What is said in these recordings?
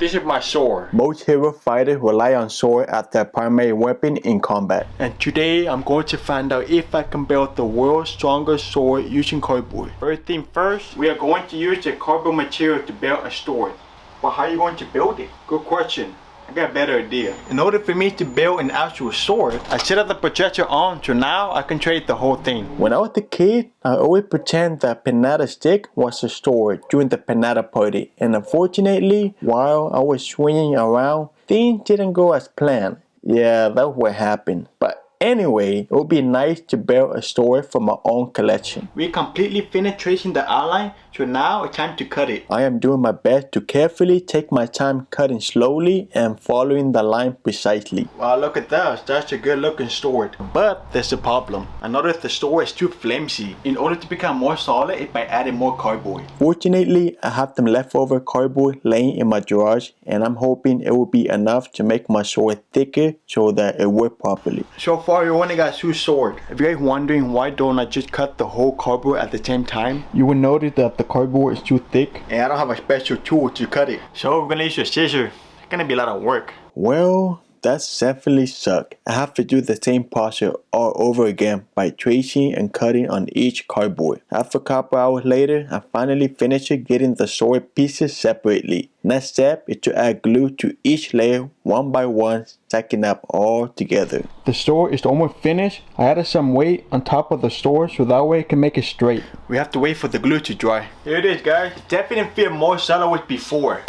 This is my sword. Most hero fighters rely on sword as their primary weapon in combat. And today I'm going to find out if I can build the world's strongest sword using cardboard. First thing first, we are going to use the cardboard material to build a sword. But how are you going to build it? Good question. I got a better idea. In order for me to build an actual sword, I set up the projector on so now I can trade the whole thing. When I was a kid, I always pretend that pinata stick was a sword during the pinata party, and unfortunately, while I was swinging around, things didn't go as planned. Yeah, that's what happened. But anyway, it would be nice to build a sword from my own collection. We completely finished tracing the outline, so now it's time to cut it. I am doing my best to carefully take my time cutting slowly and following the line precisely. Wow, look at that. That's a good looking sword. But there's a problem. I noticed the sword is too flimsy. In order to become more solid, it's by adding more cardboard. Fortunately, I have some leftover cardboard laying in my garage, and I'm hoping it will be enough to make my sword thicker so that it works properly. So far, you only got two swords. If you're wondering why don't I just cut the whole cardboard at the same time, you will notice that the cardboard is too thick and I don't have a special tool to cut it. So we're gonna use a scissor. It's gonna be a lot of work. Well, that's definitely suck. I have to do the same process all over again by tracing and cutting on each cardboard. After a couple hours later, I finally finished getting the sword pieces separately. Next step is to add glue to each layer one by one, stacking up all together. The sword is almost finished. I added some weight on top of the sword so that way it can make it straight. We have to wait for the glue to dry. Here it is, guys. It definitely feel more solid with before.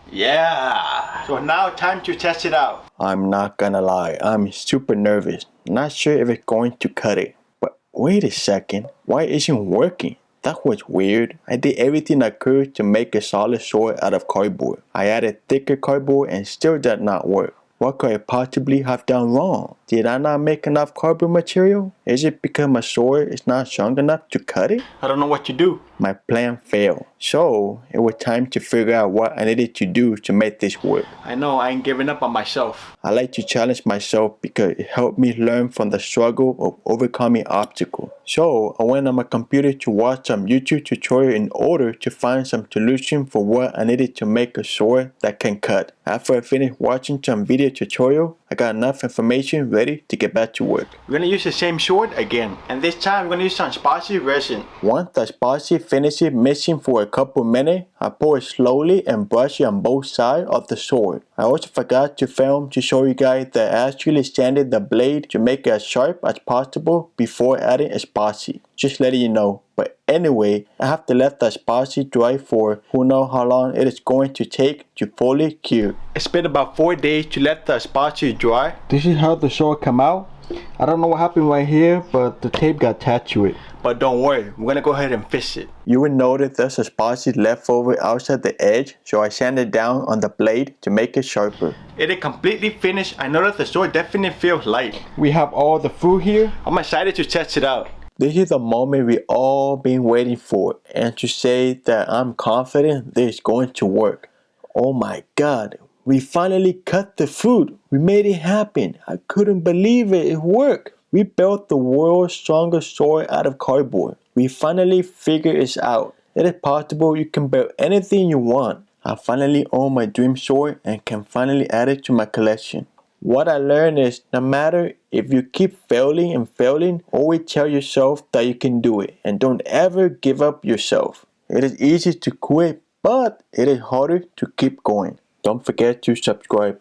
Yeah. So now time to test it out. I'm not gonna lie, I'm super nervous. Not sure if it's going to cut it. But wait a second, why isn't it working? That was weird. I did everything I could to make a solid sword out of cardboard. I added thicker cardboard and still did not work. What could I possibly have done wrong? Did I not make enough cardboard material? Is it because my sword is not strong enough to cut it? I don't know what to do. My plan failed. So it was time to figure out what I needed to do to make this work. I know I ain't giving up on myself. I like to challenge myself because it helped me learn from the struggle of overcoming obstacles. So I went on my computer to watch some YouTube tutorial in order to find some solution for what I needed to make a sword that can cut. After I finished watching some video tutorial, I got enough information ready to get back to work. We're gonna use the same sword again, and this time we're gonna use some spicy resin. Once the spicy finishes mixing for a couple minutes, I pour it slowly and brush it on both sides of the sword. I also forgot to film to show you guys that I actually sanded the blade to make it as sharp as possible before adding a spicy. Just letting you know. But anyway, I have to let the spicy dry for who knows how long it is going to take to fully cure. It's been about 4 days to let the spicy dry. This is how the sword come out. I don't know what happened right here, but the tape got attached to it. But don't worry, we're gonna go ahead and fix it. You will notice there's a spicy left over outside the edge, so I sanded down on the blade to make it sharper. It is completely finished. I noticed the sword definitely feels light. We have all the food here. I'm excited to test it out. This is the moment we all been waiting for, and to say that I'm confident this is going to work. Oh my god, we finally cut the food. We made it happen. I couldn't believe it. It worked. We built the world's strongest sword out of cardboard. We finally figured it out. It is possible you can build anything you want. I finally own my dream sword and can finally add it to my collection. What I learned is no matter if you keep failing and failing, always tell yourself that you can do it and don't ever give up yourself. It is easy to quit, but it is harder to keep going. Don't forget to subscribe.